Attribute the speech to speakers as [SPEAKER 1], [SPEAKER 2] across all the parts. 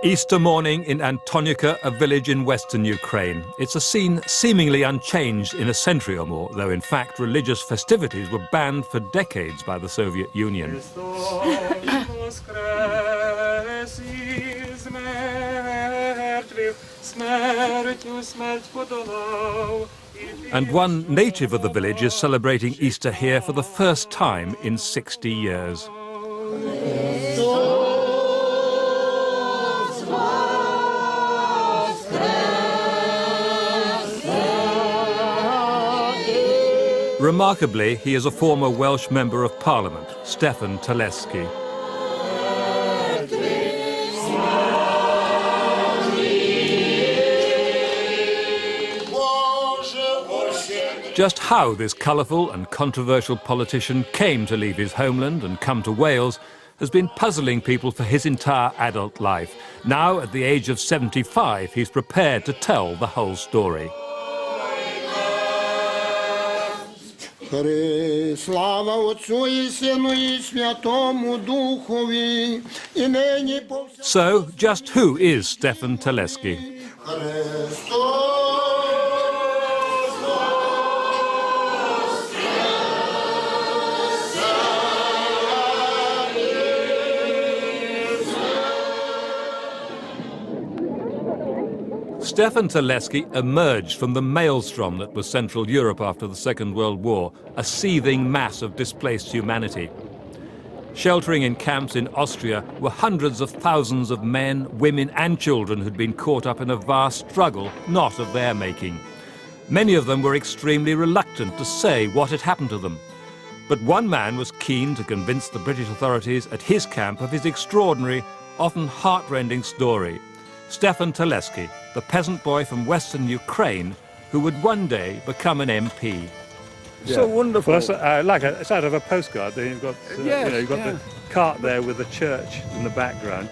[SPEAKER 1] Easter morning in Antonica, a village in western Ukraine. It's a scene seemingly unchanged in a century or more, though in fact religious festivities were banned for decades by the Soviet Union. And one native of the village is celebrating Easter here for the first time in 60 years. Remarkably, he is a former Welsh Member of Parliament, Stefan Terlezki. Just how this colourful and controversial politician came to leave his homeland and come to Wales has been puzzling people for his entire adult life. Now, at the age of 75, he's prepared to tell the whole story. So, just who is Stefan Terlezki? Stefan Terlezki emerged from the maelstrom that was Central Europe after the Second World War, a seething mass of displaced humanity. Sheltering in camps in Austria were hundreds of thousands of men, women and children who'd been caught up in a vast struggle not of their making. Many of them were extremely reluctant to say what had happened to them. But one man was keen to convince the British authorities at his camp of his extraordinary, often heartrending story. Stefan Terlezki, the peasant boy from western Ukraine, who would one day become an MP.
[SPEAKER 2] Yeah. So wonderful. Well, it's out of a postcard. Then you've got, you've got the cart there with the church in the background.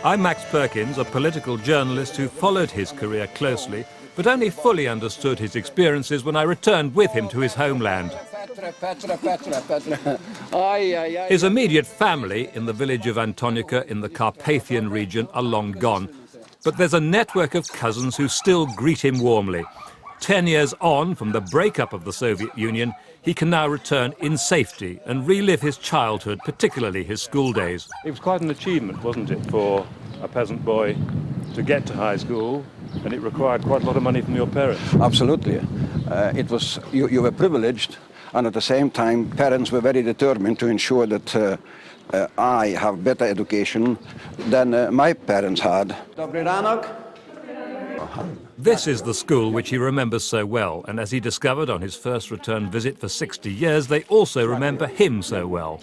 [SPEAKER 1] I'm Max Perkins, a political journalist who followed his career closely, but only fully understood his experiences when I returned with him to his homeland. His immediate family in the village of Antonica in the Carpathian region are long gone. But there's a network of cousins who still greet him warmly. 10 years on from the breakup of the Soviet Union, he can now return in safety and relive his childhood, particularly his school days.
[SPEAKER 2] It was quite an achievement, wasn't it, for a peasant boy to get to high school, and it required quite a lot of money from your parents.
[SPEAKER 3] Absolutely. It was, you were privileged, and at the same time, parents were very determined to ensure that I have better education than my parents had.
[SPEAKER 1] This is the school which he remembers so well, and as he discovered on his first return visit for 60 years, they also remember him so well.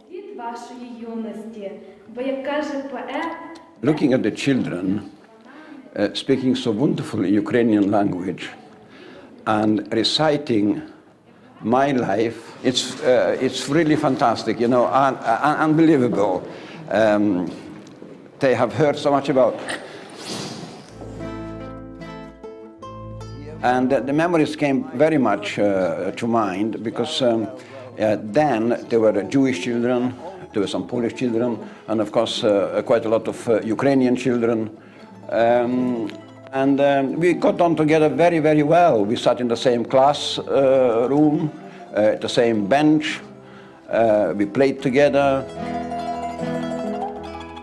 [SPEAKER 3] Looking at the children speaking so wonderfully Ukrainian language and reciting my life, it's really fantastic, you know, unbelievable. They have heard so much about. And the memories came very much to mind because then there were Jewish children, there were some Polish children, and of course quite a lot of Ukrainian children. And we got on together very, very well. We sat in the same class room, the same bench. We played together.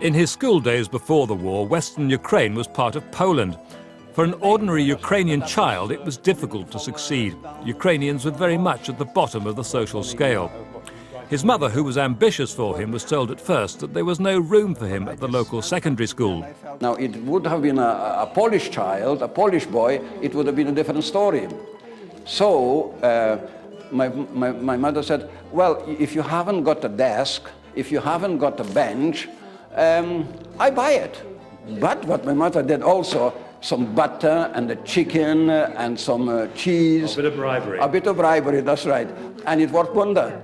[SPEAKER 1] In his school days before the war, Western Ukraine was part of Poland. For an ordinary Ukrainian child, it was difficult to succeed. Ukrainians were very much at the bottom of the social scale. His mother, who was ambitious for him, was told at first that there was no room for him at the local secondary school.
[SPEAKER 3] Now, it would have been a Polish child, a Polish boy, it would have been a different story. So, my mother said, well, if you haven't got a desk, if you haven't got a bench, I buy it. But what my mother did also, some butter and a chicken and some cheese.
[SPEAKER 2] A bit of bribery.
[SPEAKER 3] A bit of bribery, that's right. And it worked wonder.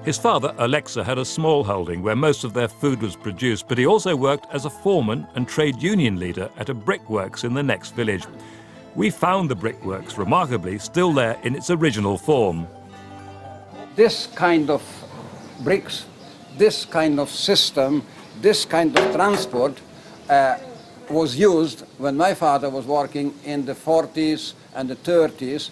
[SPEAKER 1] His father, Alexa, had a small holding where most of their food was produced, but he also worked as a foreman and trade union leader at a brickworks in the next village. We found the brickworks, remarkably, still there in its original form.
[SPEAKER 3] This kind of bricks, this kind of system this kind of transport was used when my father was working in the 40s and the 30s.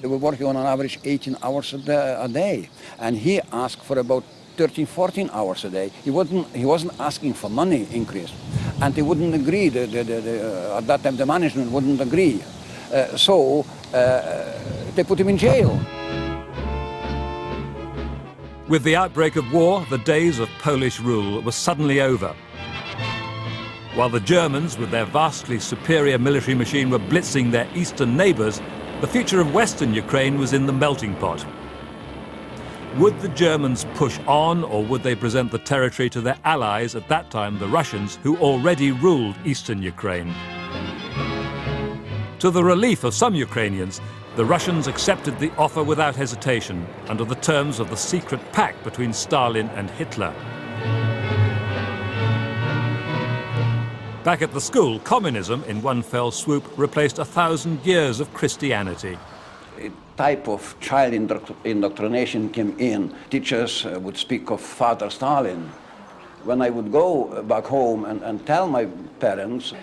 [SPEAKER 3] They were working on an average 18 hours a day, and he asked for about 13, 14 hours a day. He wasn't asking for money increase, and they wouldn't agree. At that time, the management wouldn't agree. So they put him in jail.
[SPEAKER 1] With the outbreak of war, the days of Polish rule were suddenly over. While the Germans, with their vastly superior military machine, were blitzing their eastern neighbours, the future of Western Ukraine was in the melting pot. Would the Germans push on, or would they present the territory to their allies, at that time the Russians, who already ruled Eastern Ukraine? To the relief of some Ukrainians, the Russians accepted the offer without hesitation, under the terms of the secret pact between Stalin and Hitler. Back at the school, communism, in one fell swoop, replaced 1,000 years of Christianity.
[SPEAKER 3] A type of child indoctrination came in. Teachers would speak of Father Stalin. When I would go back home and tell my parents,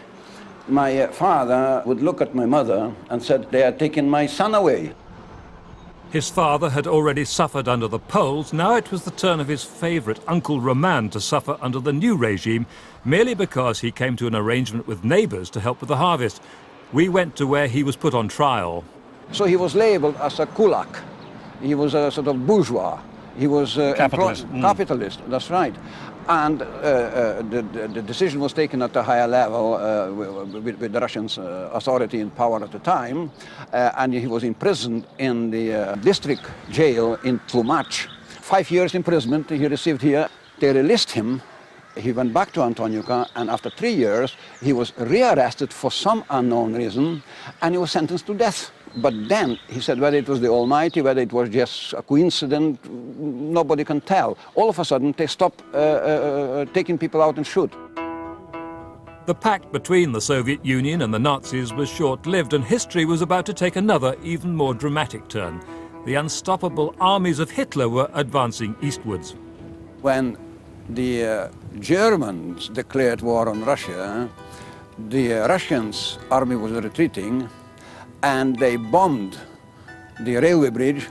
[SPEAKER 3] my father would look at my mother and said, "They are taking my son away."
[SPEAKER 1] His father had already suffered under the Poles. Now it was the turn of his favourite, Uncle Roman, to suffer under the new regime, merely because he came to an arrangement with neighbours to help with the harvest. We went to where he was put on trial.
[SPEAKER 3] So he was labelled as a kulak. He was a sort of bourgeois. He was
[SPEAKER 2] capitalist.
[SPEAKER 3] Capitalist, that's right. And the decision was taken at a higher level with the Russian authority in power at the time, and he was imprisoned in the district jail in Tlumach. 5 years imprisonment he received here. They released him. He went back to Antoniuka, and after 3 years he was rearrested for some unknown reason, and he was sentenced to death. But then, he said, whether it was the Almighty, whether it was just a coincidence, nobody can tell. All of a sudden, they stopped taking people out and shoot.
[SPEAKER 1] The pact between the Soviet Union and the Nazis was short-lived, and history was about to take another, even more dramatic turn. The unstoppable armies of Hitler were advancing eastwards.
[SPEAKER 3] When the Germans declared war on Russia, the Russians' army was retreating, and they bombed the railway bridge.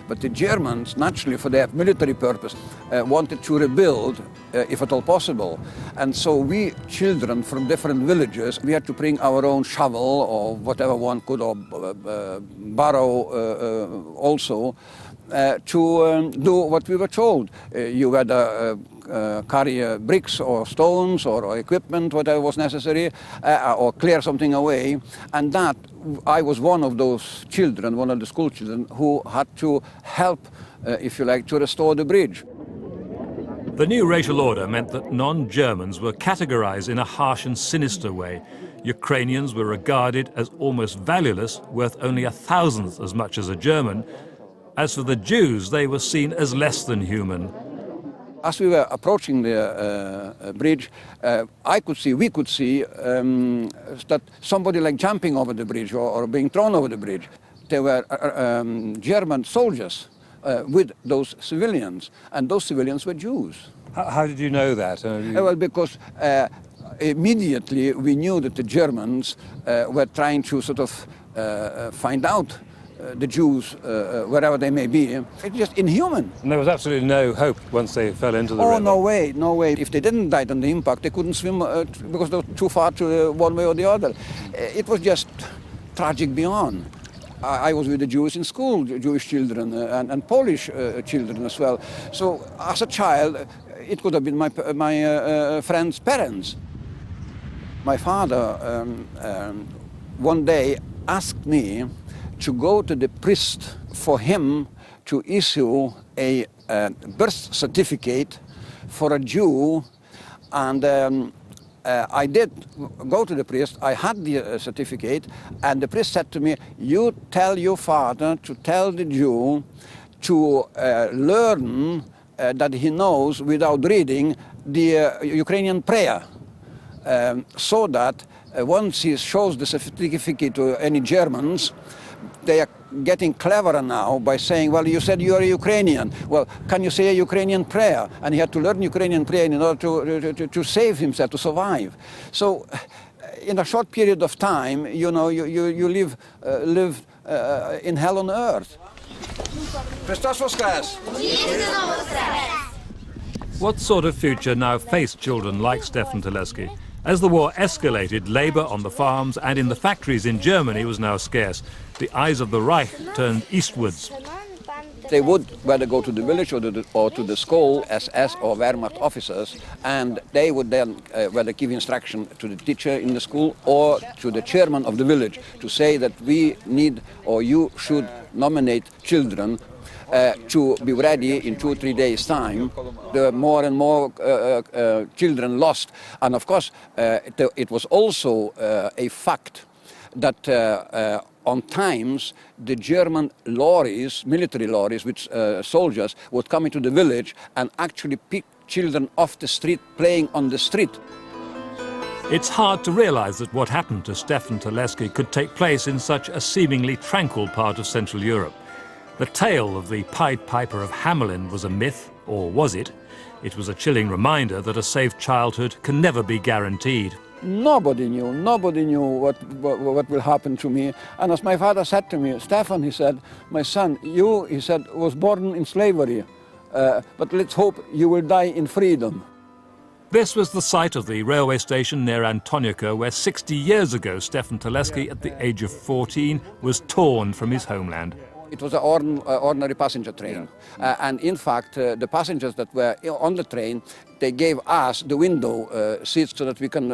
[SPEAKER 3] But the Germans, naturally for their military purpose, wanted to rebuild, if at all possible. And so we, children from different villages, we had to bring our own shovel or whatever one could, or barrow also, to do what we were told. You had carry bricks or stones or equipment, whatever was necessary, or clear something away. And that, I was one of those children, one of the school children, who had to help, if you like, to restore the bridge.
[SPEAKER 1] The new racial order meant that non-Germans were categorized in a harsh and sinister way. Ukrainians were regarded as almost valueless, worth only 1,000th as much as a German. As for the Jews, they were seen as less than human.
[SPEAKER 3] As we were approaching the bridge, we could see that somebody like jumping over the bridge or being thrown over the bridge. There were German soldiers with those civilians, and those civilians were Jews.
[SPEAKER 2] How did you know that?
[SPEAKER 3] Well, because immediately we knew that the Germans were trying to sort of find out the Jews, wherever they may be. It's just inhuman.
[SPEAKER 2] And there was absolutely no hope once they fell into the river?
[SPEAKER 3] Oh, no way, no way. If they didn't die on the impact, they couldn't swim because they were too far to one way or the other. It was just tragic beyond. I was with the Jews in school, Jewish children, and Polish children as well. So as a child, it could have been my friend's parents. My father one day asked me to go to the priest for him to issue a birth certificate for a Jew, and I did go to the priest. I had the certificate, and the priest said to me, "You tell your father to tell the Jew to learn that he knows without reading the Ukrainian prayer, so that once he shows the certificate to any Germans, they getting cleverer now by saying, well, you said you are a Ukrainian. Well, can you say a Ukrainian prayer? And he had to learn Ukrainian prayer in order to save himself, to survive. So in a short period of time, you know, you live in hell on earth. Christos Voskres!
[SPEAKER 1] What sort of future now faced children like Stefan Terlezki? As the war escalated, labour on the farms and in the factories in Germany was now scarce. The eyes of the Reich turned eastwards.
[SPEAKER 3] They would whether go to the village or to the school, SS or Wehrmacht officers, and they would then whether give instruction to the teacher in the school or to the chairman of the village to say that we need or you should nominate children to be ready in 2 or 3 days' time. There were more and more children lost, and of course it was also a fact that on times the German lorries, military lorries with soldiers, would come into the village and actually pick children off the street playing on the street.
[SPEAKER 1] It's hard to realise that what happened to Stefan Terlezki could take place in such a seemingly tranquil part of Central Europe. The tale of the Pied Piper of Hamelin was a myth, or was it? It was a chilling reminder that a safe childhood can never be guaranteed.
[SPEAKER 3] Nobody knew what will happen to me. And as my father said to me, Stefan, he said, my son, you, he said, was born in slavery, but let's hope you will die in freedom.
[SPEAKER 1] This was the site of the railway station near Antoniuka, where 60 years ago Stefan Terlezki, at the age of 14, was torn from his homeland.
[SPEAKER 3] It was an ordinary passenger train. And in fact, the passengers that were on the train, they gave us the window seats so that we can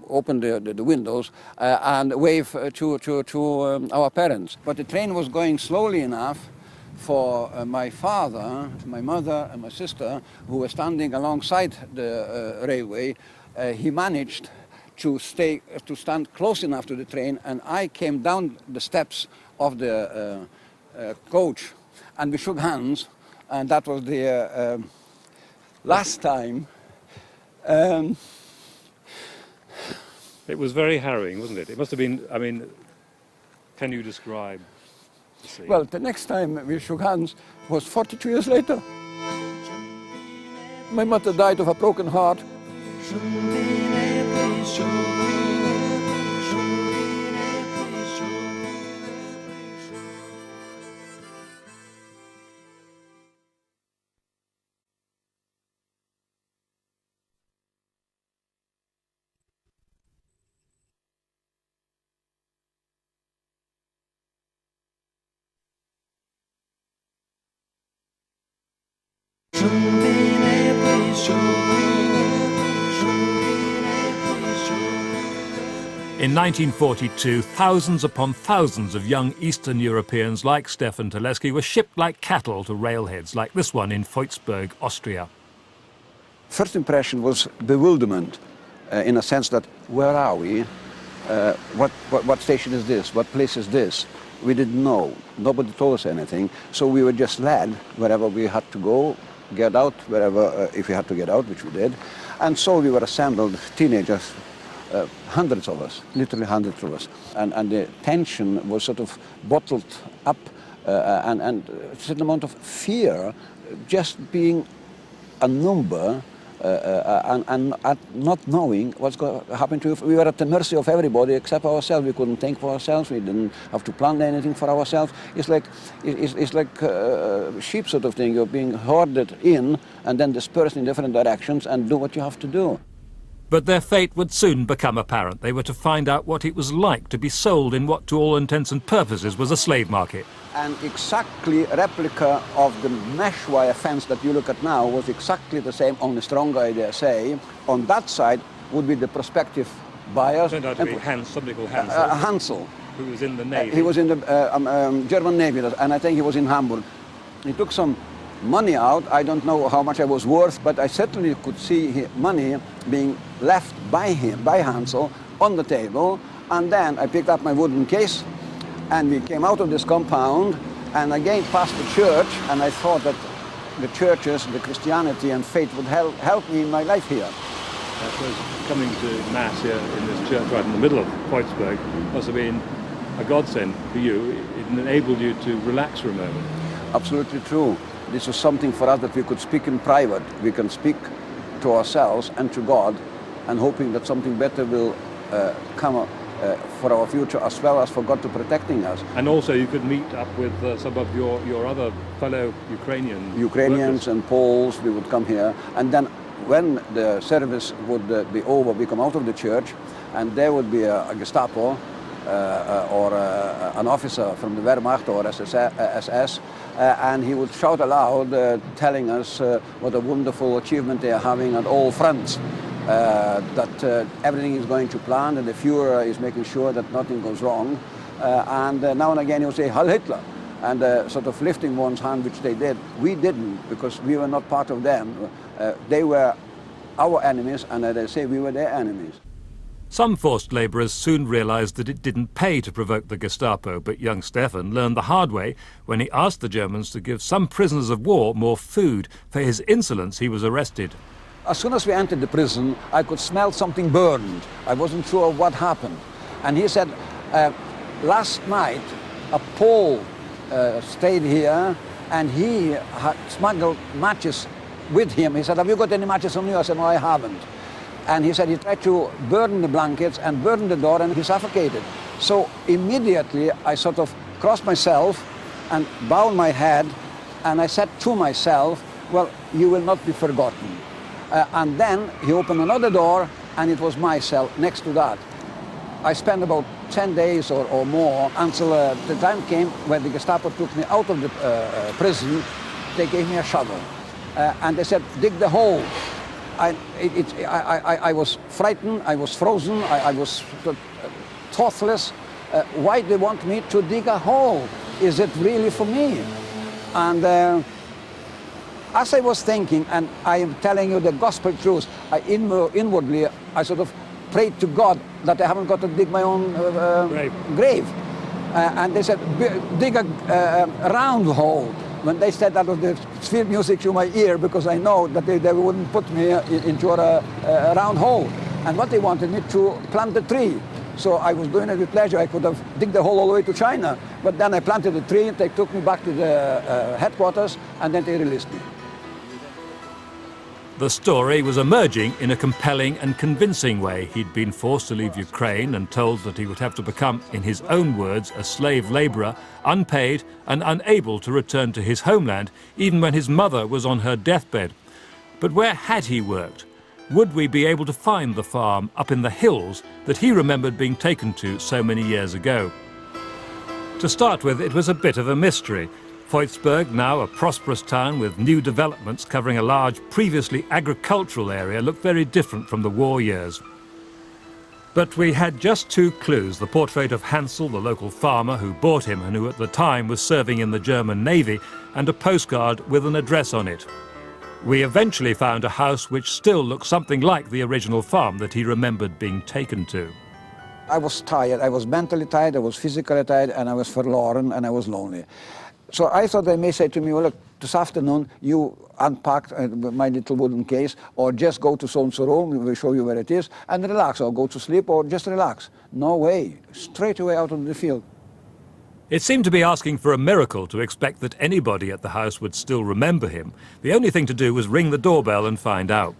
[SPEAKER 3] open the windows and wave to our parents. But the train was going slowly enough for my father, my mother and my sister, who were standing alongside the railway. He managed to stand close enough to the train, and I came down the steps of the coach, and we shook hands, and that was the last time.
[SPEAKER 2] It was very harrowing, wasn't it? It must have been, I mean, can you describe the scene?
[SPEAKER 3] Well, the next time we shook hands was 42 years later. My mother died of a broken heart.
[SPEAKER 1] In 1942, thousands upon thousands of young Eastern Europeans like Stefan Terlezki were shipped like cattle to railheads, like this one in Freudsburg, Austria.
[SPEAKER 3] First impression was bewilderment, in a sense that, where are we? What station is this? What place is this? We didn't know. Nobody told us anything. So we were just led wherever we had to go, get out wherever, if we had to get out, which we did. And so we were assembled, teenagers, hundreds of us, literally hundreds of us. And the tension was sort of bottled up, and a certain amount of fear, just being a number, and not knowing what's going to happen to you. We were at the mercy of everybody except ourselves. We couldn't think for ourselves. We didn't have to plan anything for ourselves. It's like sheep sort of thing. You're being herded in and then dispersed in different directions and do what you have to do.
[SPEAKER 1] But their fate would soon become apparent. They were to find out what it was like to be sold in what, to all intents and purposes, was a slave market.
[SPEAKER 3] And exactly a replica of the mesh wire fence that you look at now was exactly the same, only stronger, I dare say. On that side would be the prospective buyers.
[SPEAKER 2] Turned out to be somebody called Hansel.
[SPEAKER 3] Hansel.
[SPEAKER 2] Who was in the Navy.
[SPEAKER 3] He was in the German Navy, and I think he was in Hamburg. He took some money out. I don't know how much I was worth, but I certainly could see money being left by him, by Hansel, on the table. And then I picked up my wooden case, and we came out of this compound, and again past the church, and I thought that the churches, the Christianity and faith would help me in my life here.
[SPEAKER 2] I suppose coming to Mass here in this church right in the middle of Freudsburg must have been a godsend for you. It enabled you to relax for a moment.
[SPEAKER 3] Absolutely true. This was something for us that we could speak in private. We can speak to ourselves and to God, and hoping that something better will come for our future, as well as for God to protecting us.
[SPEAKER 2] And also you could meet up with some of your other fellow Ukrainians
[SPEAKER 3] workers. And Poles, we would come here, and then when the service would be over, we come out of the church, and there would be a Gestapo or an officer from the Wehrmacht or SS, and he would shout aloud, telling us what a wonderful achievement they are having on all fronts. That everything is going to plan, and the Führer is making sure that nothing goes wrong. And now and again he would say, Heil Hitler, and sort of lifting one's hand, which they did. We didn't, because we were not part of them. They were our enemies, and they say we were their enemies.
[SPEAKER 1] Some forced labourers soon realised that it didn't pay to provoke the Gestapo, but young Stefan learned the hard way when he asked the Germans to give some prisoners of war more food. For his insolence, he was arrested.
[SPEAKER 3] As soon as we entered the prison, I could smell something burned. I wasn't sure what happened. And he said, last night, a Pole stayed here, and he had smuggled matches with him. He said, have you got any matches on you? I said, no, I haven't. And he said he tried to burn the blankets and burn the door, and he suffocated. So immediately I sort of crossed myself and bowed my head, and I said to myself, well, you will not be forgotten. And then he opened another door, and it was my cell next to that. I spent about 10 days or more until the time came when the Gestapo took me out of the prison. They gave me a shovel, and they said, dig the hole. I was frightened, I was frozen, I was thoughtless. Why do they want me to dig a hole? Is it really for me? And as I was thinking, and I am telling you the gospel truth, inwardly I sort of prayed to God that I haven't got to dig my own grave. And they said, dig a round hole. When they said that, was the field music to my ear, because I know that they wouldn't put me into a round hole. And what they wanted me to plant a tree. So I was doing it with pleasure. I could have digged the hole all the way to China, but then I planted a tree, and they took me back to the headquarters, and then they released me.
[SPEAKER 1] The story was emerging in a compelling and convincing way. He'd been forced to leave Ukraine and told that he would have to become, in his own words, a slave labourer, unpaid and unable to return to his homeland, even when his mother was on her deathbed. But where had he worked? Would we be able to find the farm up in the hills that he remembered being taken to so many years ago? To start with, it was a bit of a mystery. Voitsburg, now a prosperous town with new developments covering a large, previously agricultural area, looked very different from the war years. But we had just two clues: the portrait of Hansel, the local farmer who bought him and who at the time was serving in the German Navy, and a postcard with an address on it. We eventually found a house which still looked something like the original farm that he remembered being taken to.
[SPEAKER 3] I was tired, I was mentally tired, I was physically tired, and I was forlorn, and I was lonely. So I thought they may say to me, well, look, this afternoon you unpack my little wooden case, or just go to so-and-so room, we will show you where it is, and relax, or go to sleep, or just relax. No way, straight away out of the field.
[SPEAKER 1] It seemed to be asking for a miracle to expect that anybody at the house would still remember him. The only thing to do was ring the doorbell and find out.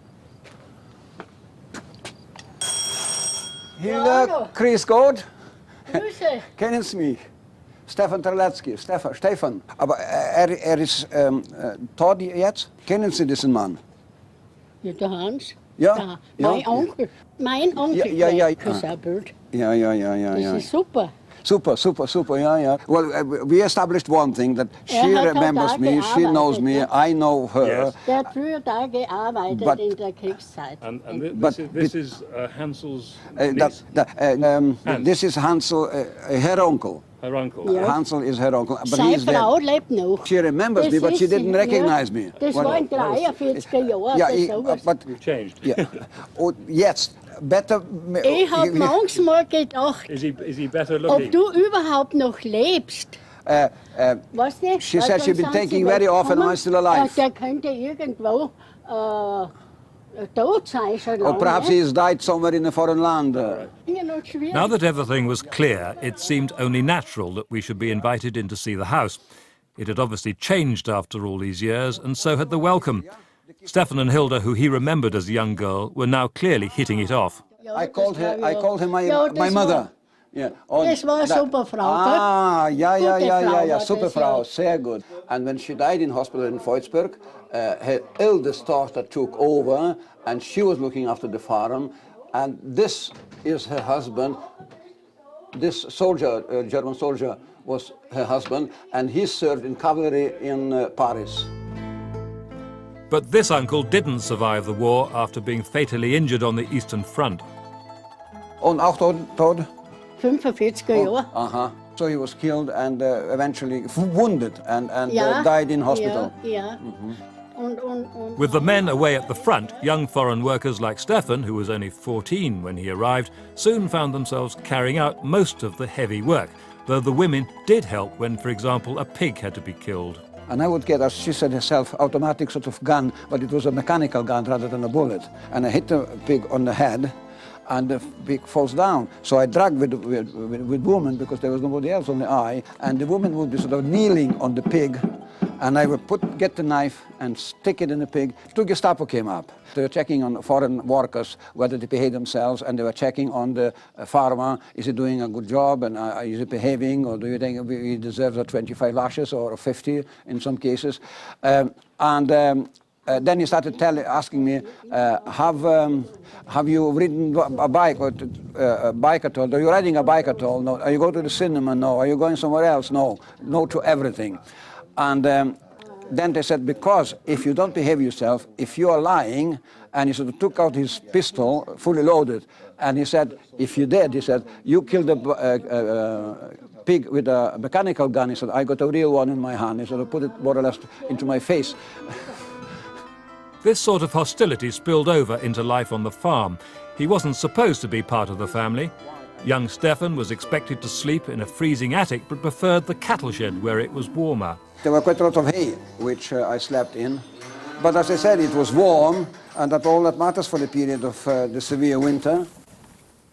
[SPEAKER 3] Hilde, grüß Gott.
[SPEAKER 4] Grüße.
[SPEAKER 3] Kennen Sie mich? Stefan Terlezki, Stefan. Aber ist tot jetzt? Kennen Sie diesen Mann?
[SPEAKER 4] Ja, der Hans.
[SPEAKER 3] Ja?
[SPEAKER 4] Mein
[SPEAKER 3] Ja.
[SPEAKER 4] Onkel. Mein Onkel.
[SPEAKER 3] Ja.
[SPEAKER 4] Das ist ein Bild.
[SPEAKER 3] Ja.
[SPEAKER 4] Das ist super.
[SPEAKER 3] Super, yeah. Well, we established one thing, that she remembers me, she knows me, I know her.
[SPEAKER 2] Yes.
[SPEAKER 4] Der hat früher da gearbeitet
[SPEAKER 3] But-
[SPEAKER 4] in der Kriegszeit.
[SPEAKER 2] And
[SPEAKER 3] But-
[SPEAKER 2] this is Hansel's
[SPEAKER 3] That,
[SPEAKER 2] Hans.
[SPEAKER 3] this is Hansel, her uncle.
[SPEAKER 2] her uncle.
[SPEAKER 4] Ja.
[SPEAKER 3] Hansel is her uncle, but
[SPEAKER 4] Seine
[SPEAKER 3] he's dead.
[SPEAKER 4] Frau lebt noch.
[SPEAKER 3] She remembers me, but she
[SPEAKER 4] ist
[SPEAKER 3] didn't
[SPEAKER 4] sie,
[SPEAKER 3] recognize
[SPEAKER 4] ja.
[SPEAKER 3] me.
[SPEAKER 4] Das
[SPEAKER 3] Well,
[SPEAKER 4] war in 43er Jahren.
[SPEAKER 3] Ja,
[SPEAKER 4] oder sowas.
[SPEAKER 3] but
[SPEAKER 2] You've changed.
[SPEAKER 3] yeah. Und jetzt, better...
[SPEAKER 4] Ich habe manchmal gedacht,
[SPEAKER 2] Is he better
[SPEAKER 4] ob
[SPEAKER 2] looking?
[SPEAKER 4] du überhaupt noch lebst. Was nicht?
[SPEAKER 3] She said she'd been thinking very often, am I still alive?
[SPEAKER 4] Der könnte irgendwo
[SPEAKER 3] Or perhaps he has died somewhere in a foreign land.
[SPEAKER 1] Now that everything was clear, it seemed only natural that we should be invited in to see the house. It had obviously changed after all these years, and so had the welcome. Stefan and Hilda, who he remembered as a young girl, were now clearly hitting it off.
[SPEAKER 3] I called her my mother. Yeah.
[SPEAKER 4] This was Superfrau.
[SPEAKER 3] Ah, yeah,
[SPEAKER 4] was
[SPEAKER 3] Superfrau,
[SPEAKER 4] this,
[SPEAKER 3] sehr good. And when she died in hospital in Voitsburg, her eldest daughter took over, and she was looking after the farm. And this is her husband. This soldier, German soldier, was her husband, and he served in cavalry in Paris.
[SPEAKER 1] But this uncle didn't survive the war after being fatally injured on the Eastern Front.
[SPEAKER 3] Und auch tot?
[SPEAKER 4] 45 Jahre.
[SPEAKER 3] So he was killed and eventually wounded and died in hospital.
[SPEAKER 4] Ja.
[SPEAKER 1] With the men away at the front, young foreign workers like Stefan, who was only 14 when he arrived, soon found themselves carrying out most of the heavy work, though the women did help when, for example, a pig had to be killed.
[SPEAKER 3] And I would get, as she said herself, automatic sort of gun, but it was a mechanical gun rather than a bullet. And I hit the pig on the head, and the pig falls down. So I dragged with woman, because there was nobody else on the eye, and the woman would be sort of kneeling on the pig, and I would get the knife and stick it in the pig. Two Gestapo came up. They were checking on foreign workers whether they behave themselves, and they were checking on the farmer, is he doing a good job, and is he behaving, or do you think he deserves 25 lashes or 50 in some cases? Then he started asking me, have you ridden a bike, or a bike at all? Are you riding a bike at all? No. Are you going to the cinema? No. Are you going somewhere else? No. No to everything. And then they said, because if you don't behave yourself, if you are lying, and he sort of took out his pistol, fully loaded, and he said, if you did, he said, you killed a pig with a mechanical gun. He said, I got a real one in my hand. He sort of put it more or less into my face.
[SPEAKER 1] This sort of hostility spilled over into life on the farm. He wasn't supposed to be part of the family. Young Stefan was expected to sleep in a freezing attic, but preferred the cattle shed where it was warmer.
[SPEAKER 3] There were quite a lot of hay, which I slept in. But as I said, it was warm, and that's all that matters for the period of the severe winter.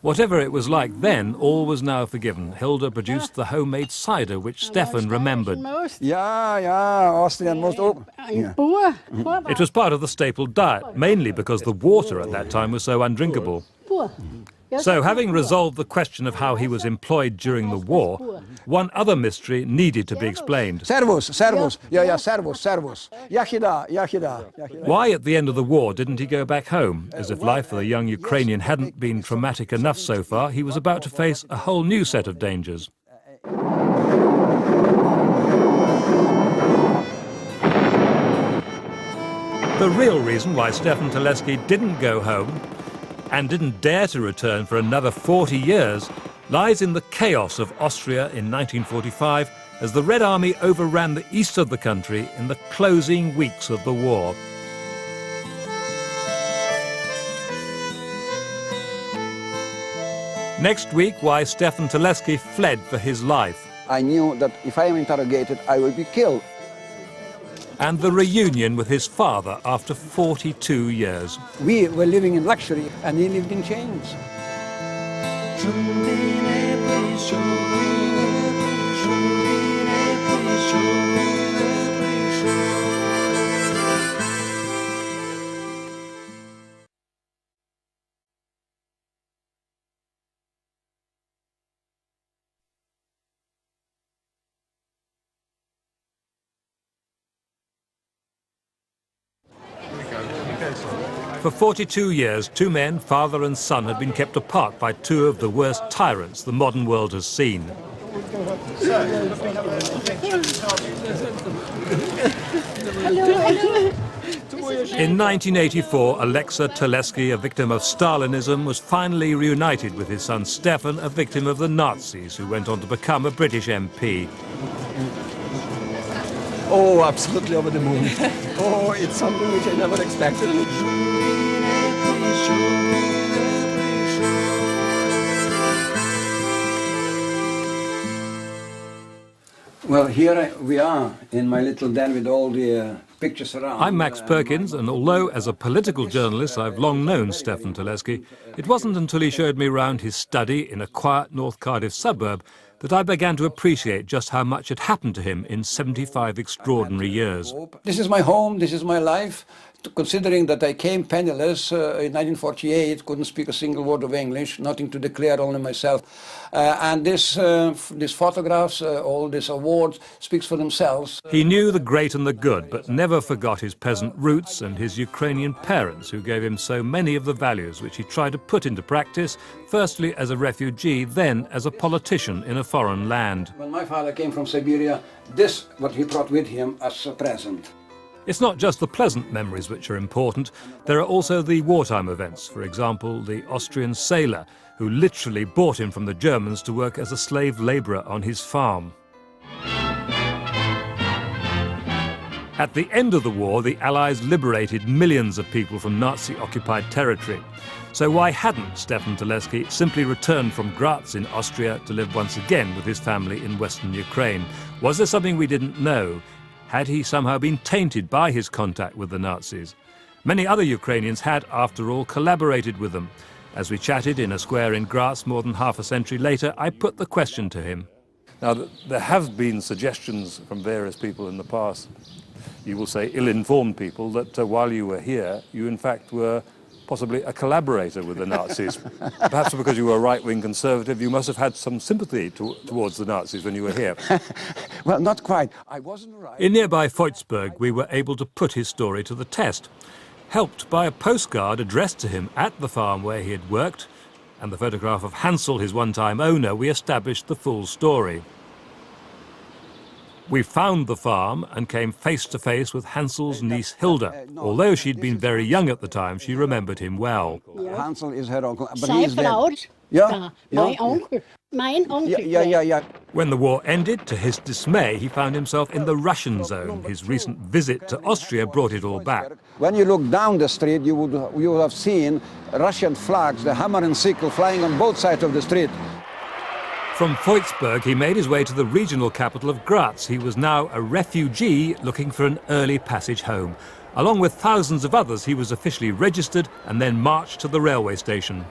[SPEAKER 1] Whatever it was like then, all was now forgiven. Hilda produced the homemade cider, which Stefan remembered.
[SPEAKER 3] Yeah, Austrian most. Yeah.
[SPEAKER 1] It was part of the staple diet, mainly because the water at that time was so undrinkable. So, having resolved the question of how he was employed during the war, one other mystery needed to be explained.
[SPEAKER 3] Servus. Yeah, servus. Yachida.
[SPEAKER 1] Why, at the end of the war, didn't he go back home? As if life for the young Ukrainian hadn't been traumatic enough so far, he was about to face a whole new set of dangers. The real reason why Stefan Terlezki didn't go home and didn't dare to return for another 40 years lies in the chaos of Austria in 1945 as the Red Army overran the east of the country in the closing weeks of the war. Next week, why Stefan Terlezki fled for his life.
[SPEAKER 3] I knew that if I am interrogated, I will be killed.
[SPEAKER 1] And the reunion with his father after 42 years.
[SPEAKER 3] We were living in luxury, and he lived in chains.
[SPEAKER 1] For 42 years, two men, father and son, had been kept apart by two of the worst tyrants the modern world has seen. In 1984, Alexa Terlezki, a victim of Stalinism, was finally reunited with his son Stefan, a victim of the Nazis, who went on to become a British MP.
[SPEAKER 5] Oh, absolutely over the moon. Oh, it's something which I never expected.
[SPEAKER 3] Well, here we are in my little den with all the pictures around.
[SPEAKER 1] I'm Max Perkins, and although as a political journalist I've long known Stefan Terlezki, it wasn't until he showed me round his study in a quiet North Cardiff suburb that I began to appreciate just how much had happened to him in 75 extraordinary years.
[SPEAKER 3] This is my home, this is my life. Considering that I came penniless in 1948, couldn't speak a single word of English, nothing to declare, only myself. And these photographs, all these awards, speaks for themselves.
[SPEAKER 1] He knew the great and the good, but never forgot his peasant roots and his Ukrainian parents, who gave him so many of the values which he tried to put into practice, firstly as a refugee, then as a politician in a foreign land.
[SPEAKER 3] When my father came from Siberia, this what he brought with him as a present.
[SPEAKER 1] It's not just the pleasant memories which are important. There are also the wartime events. For example, the Austrian sailor who literally bought him from the Germans to work as a slave labourer on his farm. At the end of the war, the Allies liberated millions of people from Nazi-occupied territory. So why hadn't Stefan Terlezki simply returned from Graz in Austria to live once again with his family in western Ukraine? Was there something we didn't know? Had he somehow been tainted by his contact with the Nazis? Many other Ukrainians had, after all, collaborated with them. As we chatted in a square in Graz more than half a century later, I put the question to him.
[SPEAKER 2] Now, there have been suggestions from various people in the past, you will say ill-informed people, that while you were here, you in fact were possibly a collaborator with the Nazis. Perhaps because you were a right-wing conservative, you must have had some sympathy towards the Nazis when you were here.
[SPEAKER 3] Well, not quite. I wasn't right.
[SPEAKER 1] In nearby Voitsburg, we were able to put his story to the test, helped by a postcard addressed to him at the farm where he had worked, and the photograph of Hansel, his one-time owner. We established the full story. We found the farm and came face to face with Hansel's niece Hilda. Although she'd been very young at the time, she remembered him well.
[SPEAKER 3] Hansel is her uncle, but
[SPEAKER 4] Zij
[SPEAKER 3] he's dead.
[SPEAKER 4] vrouw,
[SPEAKER 3] Yeah,
[SPEAKER 4] my uncle. Mijn onkel.
[SPEAKER 3] Yeah.
[SPEAKER 1] When the war ended, to his dismay, he found himself in the Russian zone. His recent visit to Austria brought it all back.
[SPEAKER 3] When you look down the street, you would have seen Russian flags, the hammer and sickle, flying on both sides of the street.
[SPEAKER 1] From Voitsburg, he made his way to the regional capital of Graz. He was now a refugee looking for an early passage home. Along with thousands of others, he was officially registered and then marched to the railway station.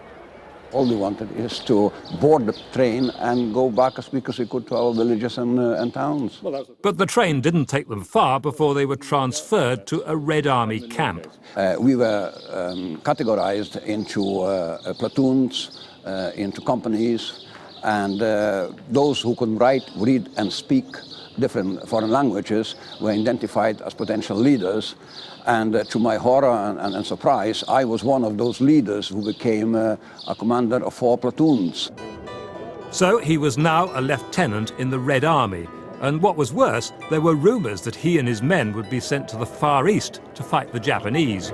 [SPEAKER 3] All we wanted is to board the train and go back as quick as we could to our villages and towns.
[SPEAKER 1] But the train didn't take them far before they were transferred to a Red Army camp.
[SPEAKER 3] We were categorized into platoons, into companies, and those who could write, read and speak different foreign languages were identified as potential leaders. And to my horror and surprise, I was one of those leaders who became a commander of 4 platoons.
[SPEAKER 1] So he was now a lieutenant in the Red Army. And what was worse, there were rumours that he and his men would be sent to the Far East to fight the Japanese.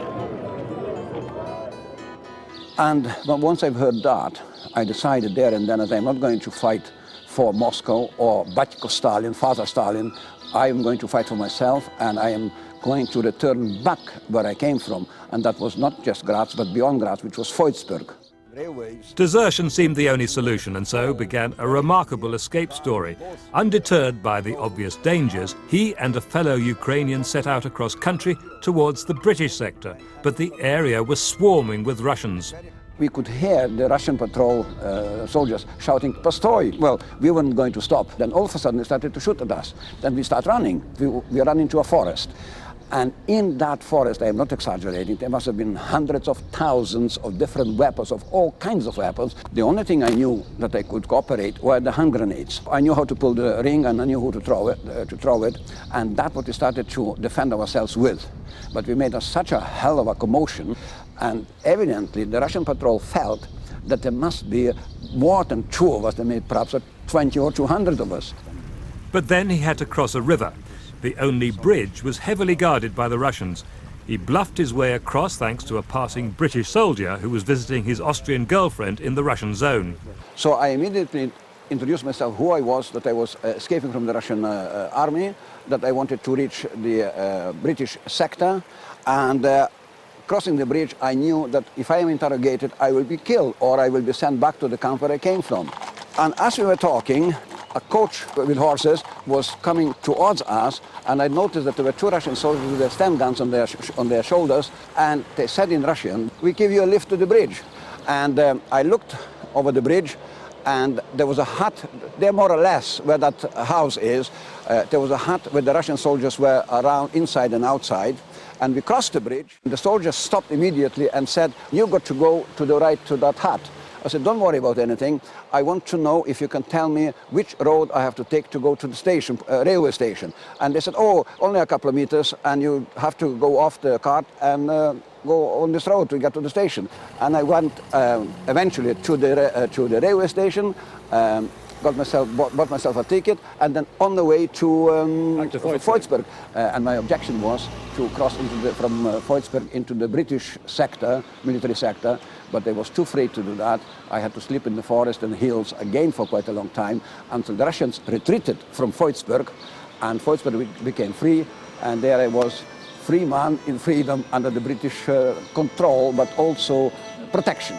[SPEAKER 3] And once I've heard that, I decided there and then that I'm not going to fight for Moscow or Batko Stalin, Father Stalin. I am going to fight for myself, and I am going to return back where I came from. And that was not just Graz, but beyond Graz, which was Voitsburg.
[SPEAKER 1] Desertion seemed the only solution, and so began a remarkable escape story. Undeterred by the obvious dangers, he and a fellow Ukrainian set out across country towards the British sector, but the area was swarming with Russians.
[SPEAKER 3] We could hear the Russian patrol soldiers shouting, "Postoy!" Well, we weren't going to stop. Then all of a sudden they started to shoot at us. Then we start running. We ran into a forest. And in that forest, I am not exaggerating, there must have been hundreds of thousands of different weapons, of all kinds of weapons. The only thing I knew that I could cooperate were the hand grenades. I knew how to pull the ring and I knew who to throw it, and that's what we started to defend ourselves with. But we made such a hell of a commotion, and evidently the Russian patrol felt that there must be more than 2 of us, there may perhaps 20 or 200 of us.
[SPEAKER 1] But then he had to cross a river. The only bridge was heavily guarded by the Russians. He bluffed his way across thanks to a passing British soldier who was visiting his Austrian girlfriend in the Russian zone.
[SPEAKER 3] So I immediately introduced myself, who I was, that I was escaping from the Russian army, that I wanted to reach the British sector, and crossing the bridge, I knew that if I am interrogated, I will be killed or I will be sent back to the camp where I came from. And as we were talking, a coach with horses was coming towards us, and I noticed that there were 2 Russian soldiers with their stand guns on their shoulders, and they said in Russian, "We give you a lift to the bridge." And I looked over the bridge, and there was a hut there more or less where that house is. There was a hut where the Russian soldiers were around inside and outside. And we crossed the bridge. The soldiers stopped immediately and said, "You got to go to the right to that hut." I said, "Don't worry about anything. I want to know if you can tell me which road I have to take to go to the station, railway station." And they said, "Oh, only a couple of meters, and you have to go off the cart and go on this road to get to the station." And I went eventually to the railway station, bought myself a ticket, and then on the way to Voitsberg. And my objection was to cross from Voitsberg into the British sector, military sector, but I was too afraid to do that. I had to sleep in the forest and hills again for quite a long time until the Russians retreated from Voitsberg, and Voitsberg became free, and there I was, free man in freedom under the British control, but also protection.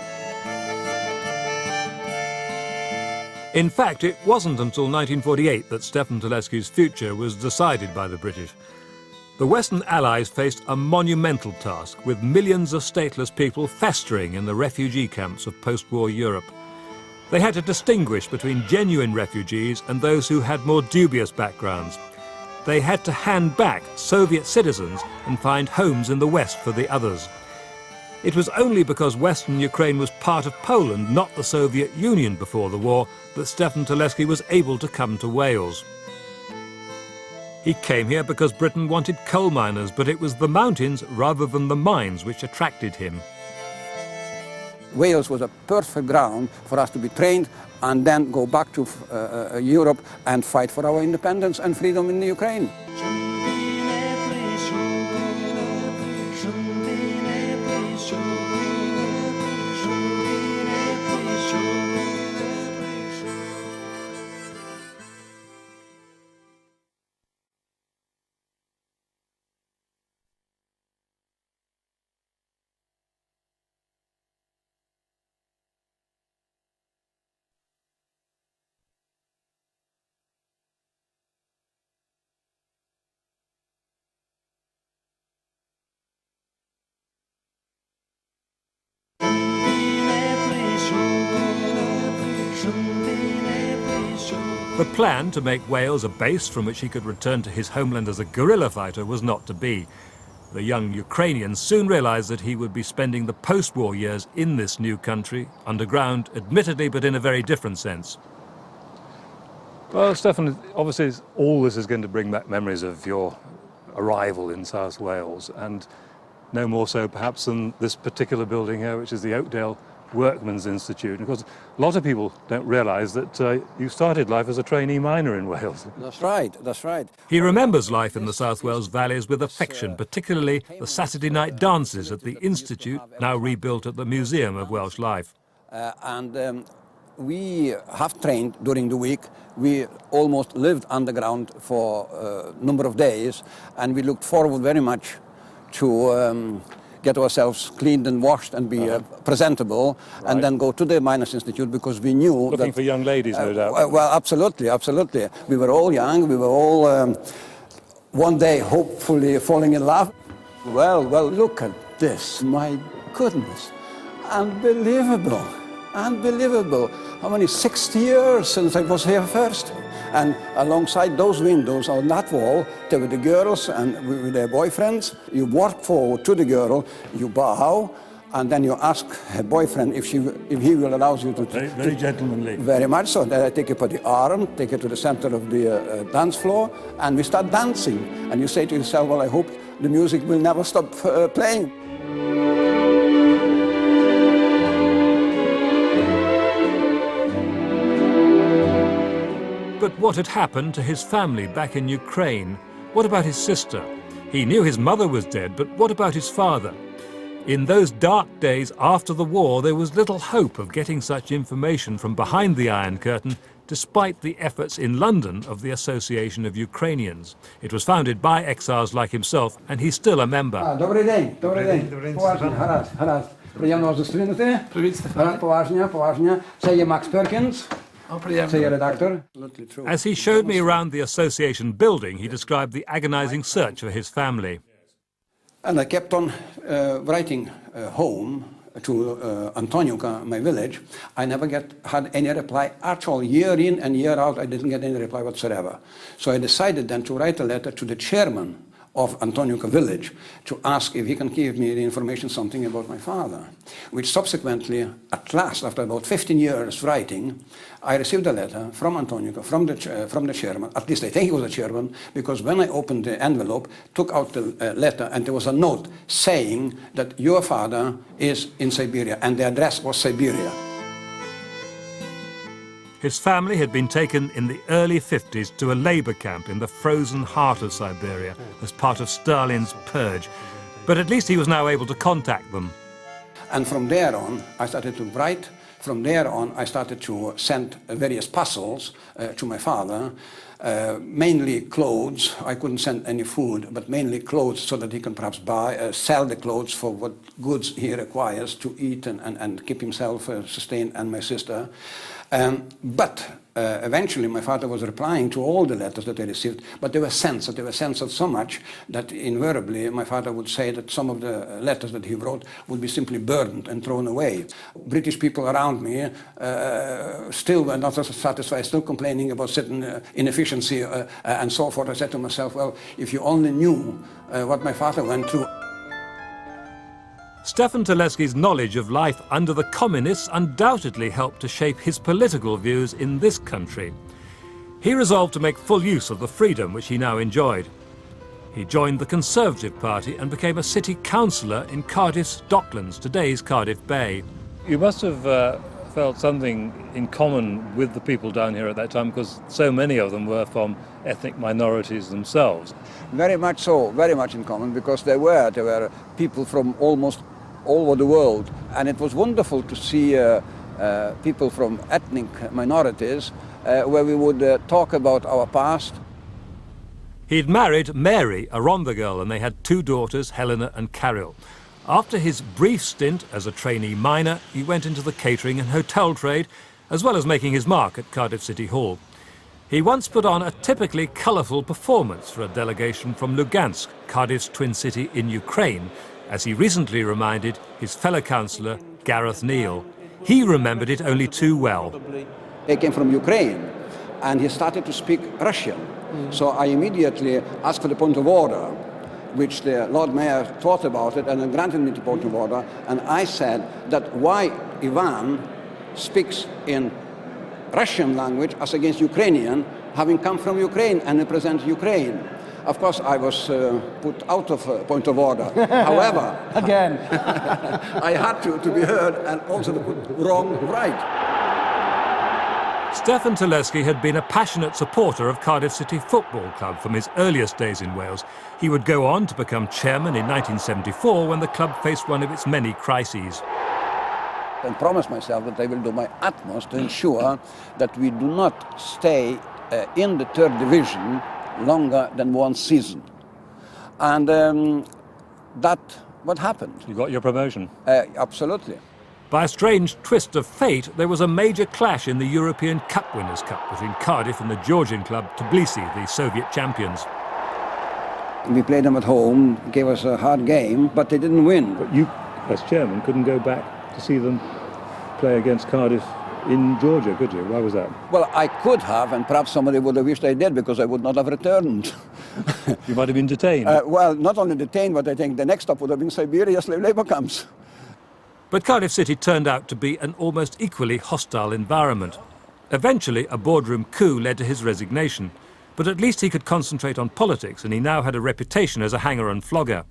[SPEAKER 1] In fact, it wasn't until 1948 that Stefan Terlezki's future was decided by the British. The Western Allies faced a monumental task, with millions of stateless people festering in the refugee camps of post-war Europe. They had to distinguish between genuine refugees and those who had more dubious backgrounds. They had to hand back Soviet citizens and find homes in the West for the others. It was only because Western Ukraine was part of Poland, not the Soviet Union before the war, that Stefan Terlezki was able to come to Wales. He came here because Britain wanted coal miners, but it was the mountains rather than the mines which attracted him.
[SPEAKER 3] Wales was a perfect ground for us to be trained and then go back to Europe and fight for our independence and freedom in the Ukraine.
[SPEAKER 1] The plan to make Wales a base from which he could return to his homeland as a guerrilla fighter was not to be. The young Ukrainian soon realized that he would be spending the post-war years in this new country, underground, admittedly, but in a very different sense.
[SPEAKER 2] Well, Stefan, obviously all this is going to bring back memories of your arrival in South Wales, and no more so perhaps than this particular building here, which is the Oakdale Workmen's Institute. And of course, a lot of people don't realise that you started life as a trainee miner in Wales.
[SPEAKER 3] That's right, that's right.
[SPEAKER 1] He remembers life in the South Wales valleys with affection, particularly the Saturday night dances at the Institute, now rebuilt at the Museum of Welsh Life.
[SPEAKER 3] We have trained during the week. We almost lived underground for a number of days, and we looked forward very much to get ourselves cleaned and washed and be presentable, and then go to the Miners' Institute, because we knew
[SPEAKER 2] Looking for young ladies, no doubt.
[SPEAKER 3] Well, absolutely, absolutely. We were all young. We were all one day hopefully falling in love. Well, look at this. My goodness. Unbelievable. Unbelievable. How many? 60 years since I was here first. And alongside those windows on that wall, there were the girls and with their boyfriends. You walk forward to the girl, you bow, and then you ask her boyfriend if he will allow you to...
[SPEAKER 2] Very gentlemanly.
[SPEAKER 3] Very much so. Then I take you by the arm, take you to the center of the dance floor, and we start dancing. And you say to yourself, well, I hope the music will never stop playing.
[SPEAKER 1] But what had happened to his family back in Ukraine? What about his sister? He knew his mother was dead, but what about his father? In those dark days after the war, there was little hope of getting such information from behind the Iron Curtain, despite the efforts in London of the Association of Ukrainians. It was founded by exiles like himself, and he's still a member.
[SPEAKER 3] Добрий день, добрий день. Поважно, гаразд. Приємно вас зустрінути.
[SPEAKER 5] Привіт, Стефан.
[SPEAKER 3] Поважно. Це є Макс Перкінс.
[SPEAKER 1] As he showed me around the association building, he described the agonizing search for his family.
[SPEAKER 3] And I kept on writing home to Antoniuka, my village. I never had any reply at all. Year in and year out, I didn't get any reply whatsoever. So I decided then to write a letter to the chairman of Antoniuka village to ask if he can give me the information, something about my father, which subsequently, at last, after about 15 years writing, I received a letter from Antoniuka, from the chairman. At least I think he was the chairman, because when I opened the envelope, took out the letter, and there was a note saying that your father is in Siberia, and the address was Siberia.
[SPEAKER 1] His family had been taken in the early 50s to a labour camp in the frozen heart of Siberia as part of Stalin's purge. But at least he was now able to contact them.
[SPEAKER 3] And from there on, I started to write. From there on, I started to send various parcels to my father, mainly clothes. I couldn't send any food, but mainly clothes so that he can perhaps sell the clothes for what goods he requires to eat and keep himself sustained, and my sister. But eventually my father was replying to all the letters that I received, but they were censored so much that invariably my father would say that some of the letters that he wrote would be simply burned and thrown away. British people around me still were not satisfied, still complaining about certain inefficiency and so forth. I said to myself, well, if you only knew what my father went through.
[SPEAKER 1] Stefan Terlezki's knowledge of life under the communists undoubtedly helped to shape his political views in this country. He resolved to make full use of the freedom which he now enjoyed. He joined the Conservative Party and became a city councillor in Cardiff's Docklands, today's Cardiff Bay.
[SPEAKER 2] You must have felt something in common with the people down here at that time, because so many of them were from ethnic minorities themselves.
[SPEAKER 3] Very much so, very much in common, because there were people from almost all over the world, and it was wonderful to see people from ethnic minorities where we would talk about our past.
[SPEAKER 1] He'd married Mary, a Rhondda girl, and they had two daughters, Helena and Carol. After his brief stint as a trainee miner, he went into the catering and hotel trade, as well as making his mark at Cardiff City Hall. He once put on a typically colourful performance for a delegation from Lugansk, Cardiff's twin city in Ukraine, as he recently reminded his fellow councillor, Gareth Neal. He remembered it only too well.
[SPEAKER 3] He came from Ukraine, and he started to speak Russian. So I immediately asked for the point of order, which the Lord Mayor thought about it and granted me the point of order. And I said that why Ivan speaks in Russian language as against Ukrainian, having come from Ukraine and represent Ukraine. Of course, I was put out of point of order. However,
[SPEAKER 5] Again.
[SPEAKER 3] I had to be heard and also to put wrong right.
[SPEAKER 1] Stefan Terlezki had been a passionate supporter of Cardiff City Football Club from his earliest days in Wales. He would go on to become chairman in 1974 when the club faced one of its many crises.
[SPEAKER 3] And promised myself that I will do my utmost to ensure that we do not stay in the third division longer than one season. And that what happened.
[SPEAKER 2] You got your promotion?
[SPEAKER 3] Absolutely.
[SPEAKER 1] By a strange twist of fate, there was a major clash in the European Cup Winners' Cup between Cardiff and the Georgian club Tbilisi, the Soviet champions.
[SPEAKER 3] We played them at home, gave us a hard game, but they didn't win.
[SPEAKER 2] But you, as chairman, couldn't go back to see them play against Cardiff in Georgia, could you? Why was that?
[SPEAKER 3] Well, I could have, and perhaps somebody would have wished I did, because I would not have returned.
[SPEAKER 2] You might have been detained.
[SPEAKER 3] Well, not only detained, but I think the next stop would have been Siberia slave labor camps.
[SPEAKER 1] But Cardiff City turned out to be an almost equally hostile environment. Eventually, a boardroom coup led to his resignation, but at least he could concentrate on politics, and he now had a reputation as a hanger and flogger.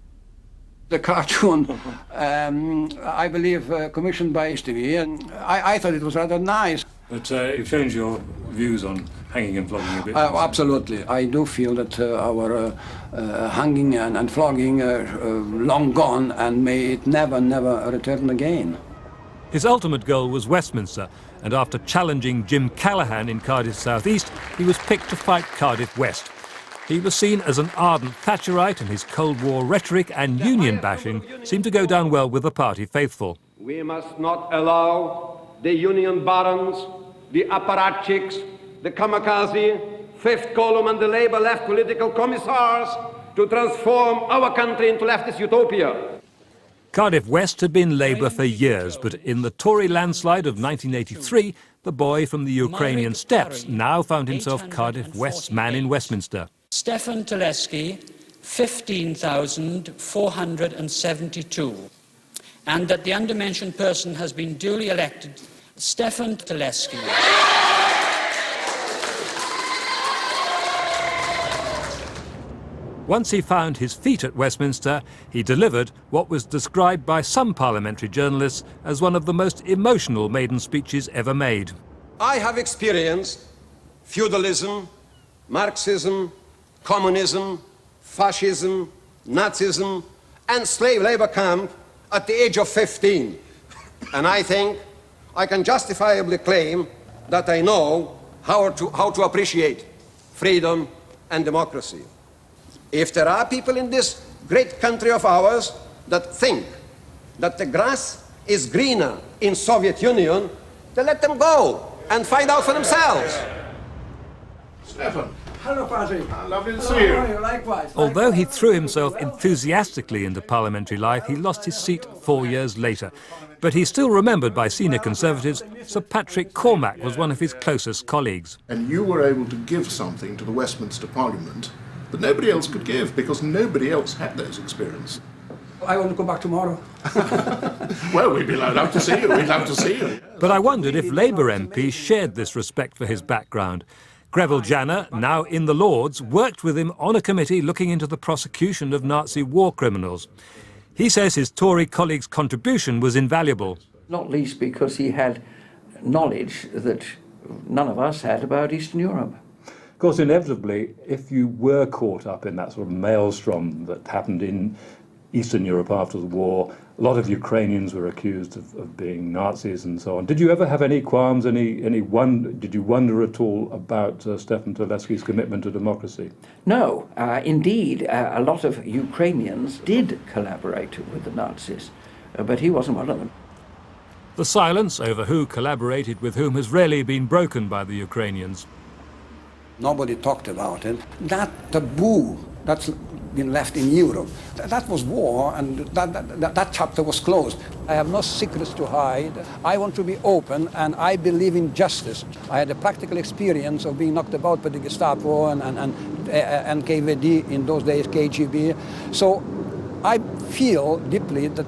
[SPEAKER 3] The cartoon, I believe, commissioned by ITV, and I thought it was rather nice.
[SPEAKER 2] But you've changed your views on hanging and flogging a bit.
[SPEAKER 3] Absolutely. I do feel that our hanging and flogging are long gone, and may it never, never return again.
[SPEAKER 1] His ultimate goal was Westminster, and after challenging Jim Callaghan in Cardiff South East, he was picked to fight Cardiff West. He was seen as an ardent Thatcherite, and his Cold War rhetoric and union bashing seemed to go down well with the party faithful.
[SPEAKER 6] We must not allow the union barons the apparatchiks, the kamikaze, fifth column and the Labour left political commissars to transform our country into leftist utopia.
[SPEAKER 1] Cardiff West had been Labour for years, but in the Tory landslide of 1983, the boy from the Ukrainian steppes now found himself Cardiff West's man in Westminster.
[SPEAKER 7] Stefan Terlezki, 15,472. And that the undermentioned person has been duly elected, Stefan Terlezki.
[SPEAKER 1] Once he found his feet at Westminster, he delivered what was described by some parliamentary journalists as one of the most emotional maiden speeches ever made.
[SPEAKER 6] I have experienced feudalism, Marxism, communism, fascism, Nazism, and slave labor camp at the age of 15. And I think I can justifiably claim that I know how to appreciate freedom and democracy. If there are people in this great country of ours that think that the grass is greener in Soviet Union, then let them go and find out for themselves.
[SPEAKER 8] Stefan.
[SPEAKER 5] Hello, Padre.
[SPEAKER 8] Lovely to see you.
[SPEAKER 5] Likewise.
[SPEAKER 1] Although he threw himself enthusiastically into parliamentary life, he lost his seat 4 years later. But he's still remembered by senior Conservatives. Sir Patrick Cormack was one of his closest colleagues.
[SPEAKER 8] And you were able to give something to the Westminster Parliament that nobody else could give, because nobody else had those experiences.
[SPEAKER 5] I want to come back tomorrow.
[SPEAKER 8] Well, we'd love to see you. We'd love to see you.
[SPEAKER 1] But I wondered if Labour MPs shared this respect for his background. Greville Janner, now in the Lords, worked with him on a committee looking into the prosecution of Nazi war criminals. He says his Tory colleague's contribution was invaluable.
[SPEAKER 9] Not least because he had knowledge that none of us had about Eastern Europe.
[SPEAKER 2] Of course, inevitably, if you were caught up in that sort of maelstrom that happened in Eastern Europe after the war, a lot of Ukrainians were accused of being Nazis and so on. Did you ever have any qualms, did you wonder at all about Stefan Terlezki's commitment to democracy?
[SPEAKER 9] No, indeed, a lot of Ukrainians did collaborate with the Nazis, but he wasn't one of them.
[SPEAKER 1] The silence over who collaborated with whom has rarely been broken by the Ukrainians.
[SPEAKER 3] Nobody talked about it. That taboo that's been left in Europe, that was war, and that chapter was closed.
[SPEAKER 10] I have no secrets to hide. I want to be open, and I believe in justice. I had a practical experience of being knocked about by the Gestapo and KVD, in those days KGB. So I feel deeply that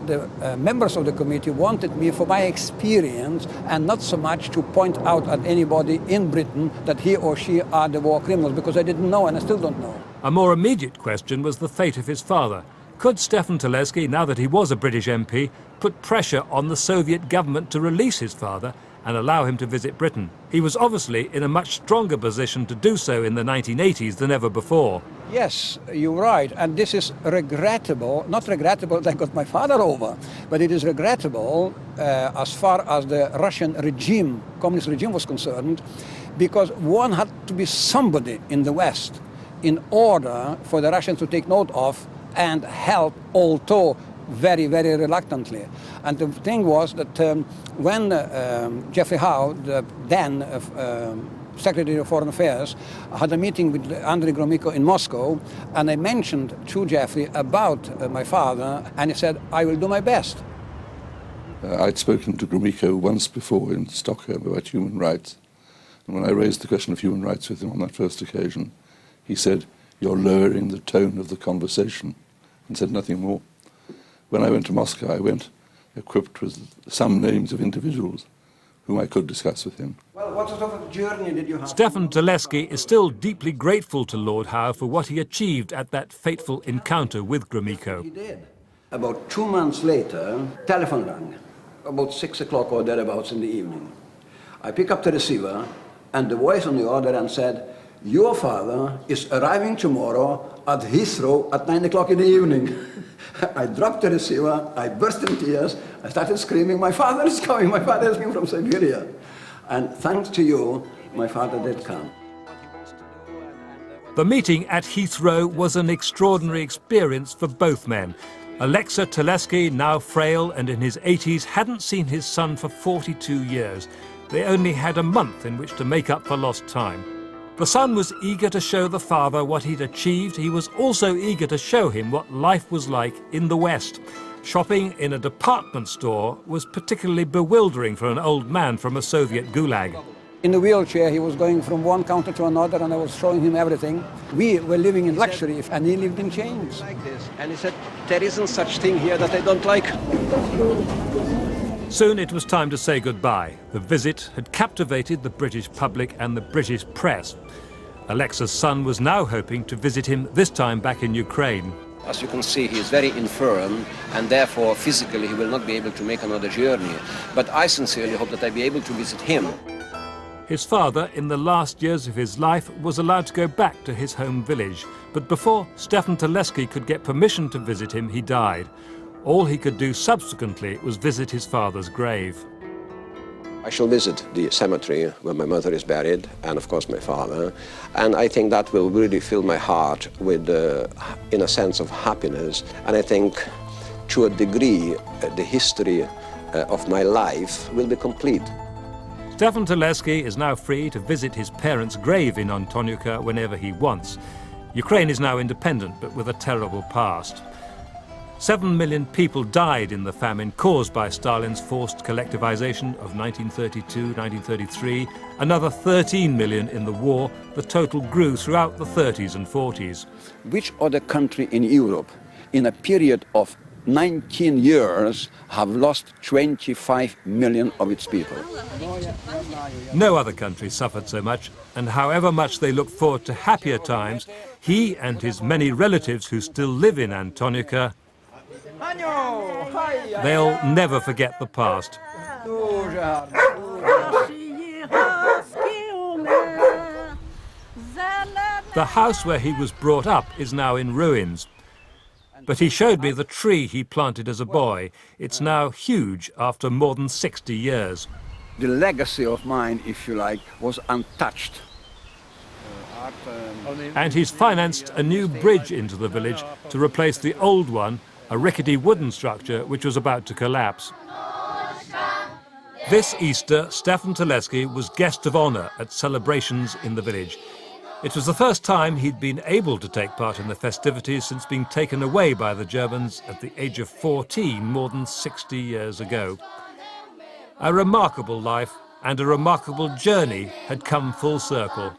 [SPEAKER 10] the members of the committee wanted me for my experience and not so much to point out at anybody in Britain that he or she are the war criminals, because I didn't know and I still don't know.
[SPEAKER 1] A more immediate question was the fate of his father. Could Stefan Terlezki, now that he was a British MP, put pressure on the Soviet government to release his father and allow him to visit Britain? He was obviously in a much stronger position to do so in the 1980s than ever before.
[SPEAKER 10] Yes, you're right, and this is regrettable, not regrettable that I got my father over, but it is regrettable as far as the Russian regime, communist regime was concerned, because one had to be somebody in the West in order for the Russians to take note of and help, although very, very reluctantly. And the thing was that when Geoffrey Howe, the then Secretary of Foreign Affairs, had a meeting with Andrei Gromyko in Moscow, and I mentioned to Geoffrey about my father, and he said, I will do my best.
[SPEAKER 11] I'd spoken to Gromyko once before in Stockholm about human rights, and when I raised the question of human rights with him on that first occasion, he said, you're lowering the tone of the conversation, and said nothing more. When I went to Moscow, I went equipped with some names of individuals whom I could discuss with him.
[SPEAKER 3] Well, what sort of a journey did you have?
[SPEAKER 1] Stefan Terlezki is still deeply grateful to Lord Howe for what he achieved at that fateful encounter with Gromyko.
[SPEAKER 3] He did. About 2 months later, telephone rang, about 6 o'clock or thereabouts in the evening. I pick up the receiver, and the voice on the other end said, your father is arriving tomorrow at Heathrow at 9 o'clock in the evening. I dropped the receiver, I burst in tears, I started screaming, my father is coming, my father is coming from Siberia. And thanks to you, my father did come.
[SPEAKER 1] The meeting at Heathrow was an extraordinary experience for both men. Alexa Terlezki, now frail and in his 80s, hadn't seen his son for 42 years. They only had a month in which to make up for lost time. The son was eager to show the father what he'd achieved. He was also eager to show him what life was like in the West. Shopping in a department store was particularly bewildering for an old man from a Soviet gulag.
[SPEAKER 10] In the wheelchair, he was going from one counter to another, and I was showing him everything. We were living in luxury, and he lived in chains.
[SPEAKER 3] Like this. And he said, there isn't such thing here that I don't like.
[SPEAKER 1] Soon it was time to say goodbye. The visit had captivated the British public and the British press. Alexa's son was now hoping to visit him, this time back in Ukraine.
[SPEAKER 3] As you can see, he is very infirm, and therefore physically he will not be able to make another journey. But I sincerely hope that I'll be able to visit him.
[SPEAKER 1] His father, in the last years of his life, was allowed to go back to his home village. But before Stefan Terlezki could get permission to visit him, he died. All he could do subsequently was visit his father's grave.
[SPEAKER 6] I shall visit the cemetery where my mother is buried, and of course my father, and I think that will really fill my heart with, in a sense of happiness, and I think to a degree the history of my life will be complete.
[SPEAKER 1] Stefan Terlezki is now free to visit his parents' grave in Antoniuka whenever he wants. Ukraine is now independent, but with a terrible past. 7 million people died in the famine caused by Stalin's forced collectivization of 1932-1933, another 13 million in the war. The total grew throughout the 30s and 40s.
[SPEAKER 3] Which other country in Europe, in a period of 19 years, have lost 25 million of its people?
[SPEAKER 1] No other country suffered so much, and however much they look forward to happier times, he and his many relatives who still live in Antoniuka, they'll never forget the past. The house where he was brought up is now in ruins. But he showed me the tree he planted as a boy. It's now huge after more than 60 years.
[SPEAKER 3] The legacy of mine, if you like, was untouched.
[SPEAKER 1] And he's financed a new bridge into the village to replace the old one, a rickety wooden structure which was about to collapse. This Easter, Stefan Terlezki was guest of honour at celebrations in the village. It was the first time he'd been able to take part in the festivities since being taken away by the Germans at the age of 14 more than 60 years ago. A remarkable life and a remarkable journey had come full circle.